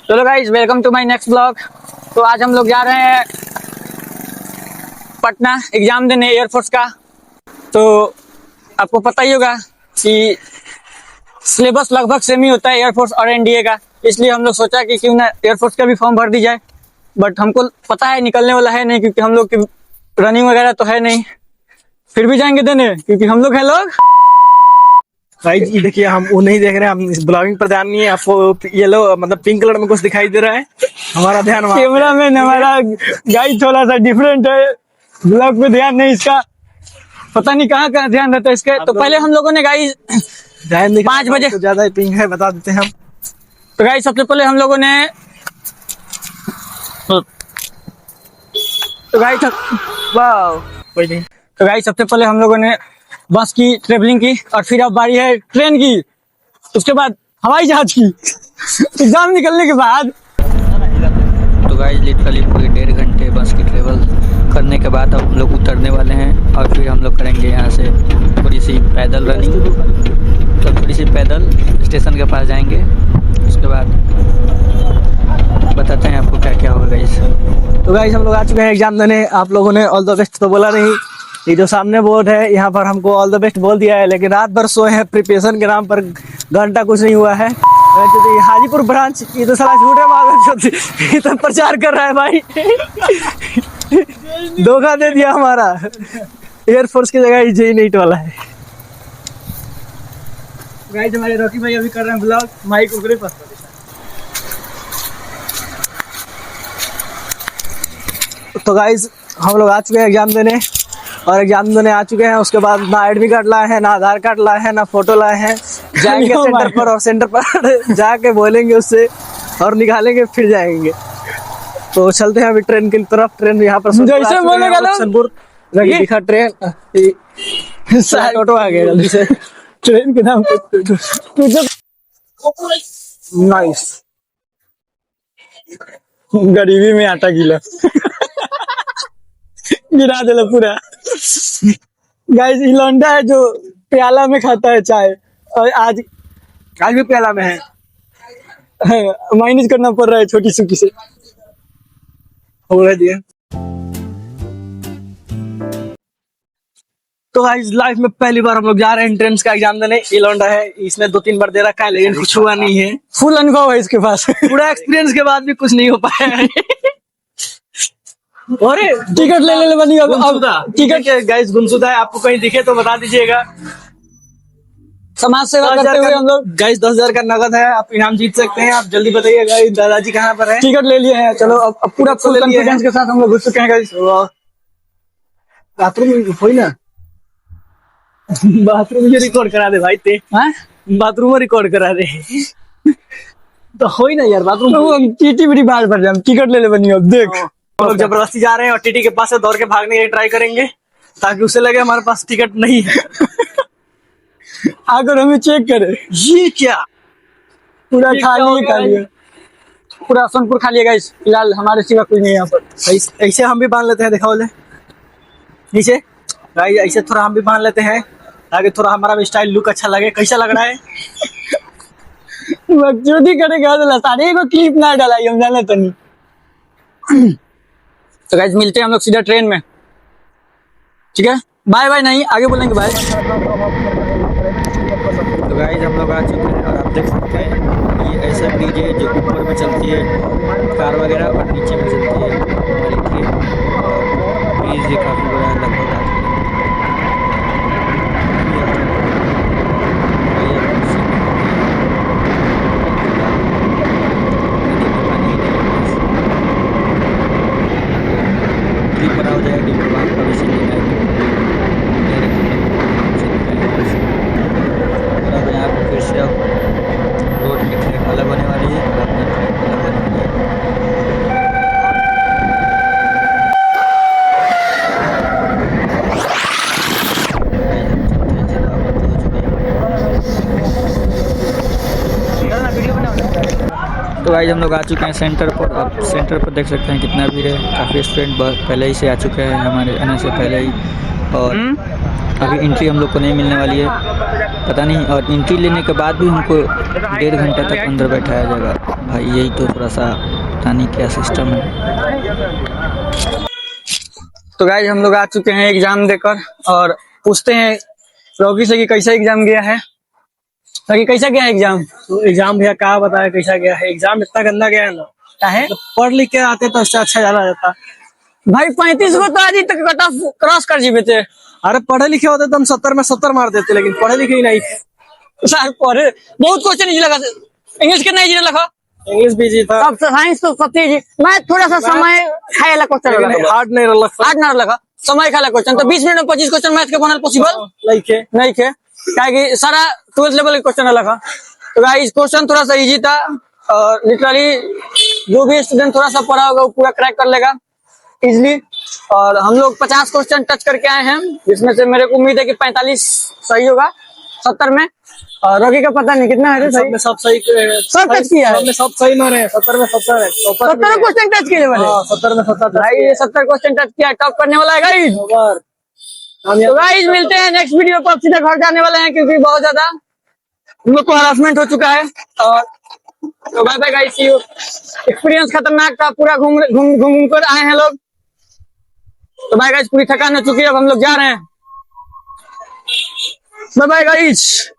चलो guys, welcome to my next blog. तो आज हम लोग जा रहे हैं पटना एग्जाम देने एयरफोर्स का। तो आपको पता ही होगा कि सिलेबस लगभग सेम ही होता है एयरफोर्स और एनडीए का, इसलिए हम लोग सोचा कि क्यों ना एयरफोर्स का भी फॉर्म भर दी जाए। बट हमको पता है निकलने वाला है नहीं, क्योंकि हम लोग की रनिंग वगैरह तो है नहीं। फिर भी जाएंगे देने, क्योंकि हम लोग हैं लोग। भाई जी देखिए, हम वो नहीं देख रहे हैं, हम इस ब्लॉगिंग पर ध्यान नहीं है। आपको येलो मतलब पिंक कलर में कुछ दिखाई दे रहा है, हमारा ध्यान वहाँ पे है। कैमरा मैन हमारा गाइड थोड़ा सा डिफरेंट है, ब्लॉग पे ध्यान नहीं इसका, पता नहीं कहाँ कहाँ ध्यान रहता है इसके। तो पहले हम लोगों ने गाइस ध्यान नहीं, 5 बजे तो ज्यादा ही पिंक है, बता देते हैं हम। तो गाइस सबसे पहले हम लोगों ने वाह, कोई नहीं। तो गाइस सबसे पहले हम लोगों ने बस की ट्रेवलिंग की, और फिर अब बारी है ट्रेन की, उसके बाद हवाई जहाज की। एग्जाम निकलने के बाद तो गाइस लिटरली पूरे 1.5 घंटे बस की ट्रेवल करने के बाद अब हम लोग उतरने वाले हैं, और फिर हम लोग करेंगे यहाँ से थोड़ी सी पैदल रनिंग। तो थोड़ी सी पैदल स्टेशन के पास जाएंगे, उसके बाद बताते हैं आपको क्या क्या होगा गाइस। तो गाइस हम लोग आ चुके हैं एग्जाम देने। आप लोगों ने ऑल द बेस्ट तो बोला नहीं। ये जो सामने बोर्ड है यहाँ पर हमको ऑल द बेस्ट बोल दिया है, लेकिन रात भर सोए हैं प्रिपरेशन के नाम पर, घंटा कुछ नहीं हुआ है। तो ये हाजीपुर ब्रांच, ये तो साला झूठे मार ये तो प्रचार कर रहा है भाई। धोखा दे दिया हमारा। एयरफोर्स की जगह जेई नीट वाला है। गाइस हमारे रॉकी भाई अभी कर रहे हैं ब्लॉग, माइक ऊपर पास। तो गाइज हम लोग आ चुके हैं एग्जाम देने, और एग्जाम देने आ चुके हैं। उसके बाद ना एडमिट कार्ड लाए हैं, ना आधार कार्ड लाए हैं, ना फोटो लाए हैं। जाएंगे सेंटर पर, और सेंटर पर जाके बोलेंगे उससे और निकालेंगे, फिर जाएंगे। तो चलते हैं अभी ट्रेन की तरफ। ट्रेन यहाँ पर जैसे बोलेगा ना सोनपुर दिखा ट्रेन, ऑटो आ गया जल्दी से। ट्रेन के नाम नाइस, गरीबी में आटा गिला गिरा देला पूरा। गाइस ये लौंडा है जो प्याला में खाता है चाय, और आज भी प्याला में है। माइनस करना पड़ रहा है छोटी सुखी से। हो रहा दिए। तो गाइस लाइफ में पहली बार हम लोग जा रहे हैं एंट्रेंस का एग्जाम देने। ये लौंडा है, इसने 2-3 बार दे रखा है, लेकिन कुछ हुआ नहीं है। फुल अनुभव है इसके पास। पूरा एक्सपीरियंस के बाद भी कुछ नहीं हो पाया है। अरे टिकट ले बनी अब टिकट के गाइस गुमशुदा है। आपको कहीं दिखे तो बता दीजिएगा। समाज सेवा करते हुए हम लोग। गाइस 10,000 का नगद है, आप इनाम जीत सकते हैं। आप जल्दी बताइएगा दादाजी कहाँ पर है। टिकट ले लिए हैं, चलो अब पूरा फुल कॉन्फिडेंस के साथ हम लोग घुस चुके हैं गाइस। बाथरूम में ना, बाथरूम में रिकॉर्ड करा दे भाई। ते बाथरूम में रिकॉर्ड करा दे तो हो ही ना यार। बाथरूम तो हम टीटी बड़ी बार पर जाए, टिकट ले बनी अब देख। हम लोग जबरदस्ती जा रहे हैं और टीटी के पास से दौड़ के भागने की ट्राई करेंगे, ताकि उसे लगे हमारे पास टिकट नहीं है। आकर हमें चेक करे। ये क्या पूरा खाली है, पूरा सोनपुर खाली है गाइस। फिलहाल हमारे सिवा कोई नहीं है यहाँ पर। ऐसे हम भी बांध लेते हैं, दिखाओ ले नीचे गाइस। ऐसे थोड़ा हम भी बांध लेते हैं, ताकि थोड़ा हमारा भी स्टाइल लुक अच्छा लगे। कैसा लग रहा है? बकचोदी करेगा तो सारे को क्लिप ना डाला, हम जाना तो नहीं। तो गाइस मिलते हैं हम लोग सीधा ट्रेन में, ठीक है? बाय बाय नहीं, आगे बोलेंगे बाय। तो गाइस हम लोग आ चुके हैं, और आप देख सकते हैं ये ऐसा ब्रिज है जो ऊपर में चलती है कार वगैरह, और नीचे में चलती है हमारी ट्रेन। और ब्रिज ये काफ़ी बड़ा है, लगभग हो जाएगा डिब्बा वहाँ पर, इसीलिए और यहाँ पर फिर से अब रोड की ट्रैक अलग होने वाली है, और अपना ट्रैक अलग होने वाली है। तो गाइस हम लोग आ चुके हैं सेंटर पर। आप सेंटर पर देख सकते हैं कितना भीड़ है, काफ़ी स्टूडेंट पहले ही से आ चुके हैं, हमारे आने से पहले ही। और अभी एंट्री हम लोग को नहीं मिलने वाली है, पता नहीं। और एंट्री लेने के बाद भी हमको 1.5 घंटे तक अंदर बैठाया जाएगा। भाई यही तो थोड़ा सा पता नहीं क्या सिस्टम है। तो गाइस हम लोग आ चुके हैं एग्जाम देकर और पूछते हैं रॉकी से कि कैसा एग्जाम गया है। रॉकी कैसा गया एग्जाम? तो एग्जाम भैया क्या बताया कैसा गया है, एग्जाम इतना गंदा गया है ना, क्या है पढ़ लिख के आते तो इससे अच्छा जाना जाता। भाई 35 को तो आज ही तक कट ऑफ क्रॉस कर जीवे थे। अरे पढ़े लिखे होते तो हम 70 में 70 मार देते, लेकिन पढ़े लिखे ही नहीं थे। सर पढ़े बहुत क्वेश्चन इजी लगा। इंग्लिश कितना इजी लगा? इंग्लिश भी जी था, तब साइंस तो सबसे इजी। मैं थोड़ा सा समय खाए वाला क्वेश्चन लगा, हार्ड नहीं रहा, हार्ड ना लगा, समय खाला क्वेश्चन। तो 20 मिनट में 25 क्वेश्चन मैथ के बनल पॉसिबल नहीं थे। नहीं थे, क्या कि सारा 12th लेवल के क्वेश्चन लगा। तो गाइस क्वेश्चन थोड़ा सा इजी था और लिटरली जो भी स्टूडेंट थोड़ा सा पढ़ा होगा वो पूरा क्रैक कर लेगा इजिली। और हम लोग 50 क्वेश्चन टच करके आए हैं, जिसमें से मेरे को उम्मीद है कि 45 सही होगा 70 में। और रॉकी का पता नहीं कितना है रे सही। सब सही, सब टच किया है, सब सही मारे हैं। 70 में 70 है, 70 क्वेश्चन टच किए मैंने। 70 में 70 भाई ये 70 क्वेश्चन टच किया, टॉप करने वाला है गाइस। तो गाइस मिलते हैं नेक्स्ट वीडियो पर। अब सीधा घर जाने वाले हैं क्योंकि बहुत ज्यादा हम लोग को हरासमेंट हो चुका है। और तो bye bye guys, see you. Experience खतरनाक था, पूरा घूम घूम घूम कर आए हैं लोग। तो बाय गाइस, पूरी थकान हो चुकी है, अब हम लोग जा रहे हैं। Bye bye guys.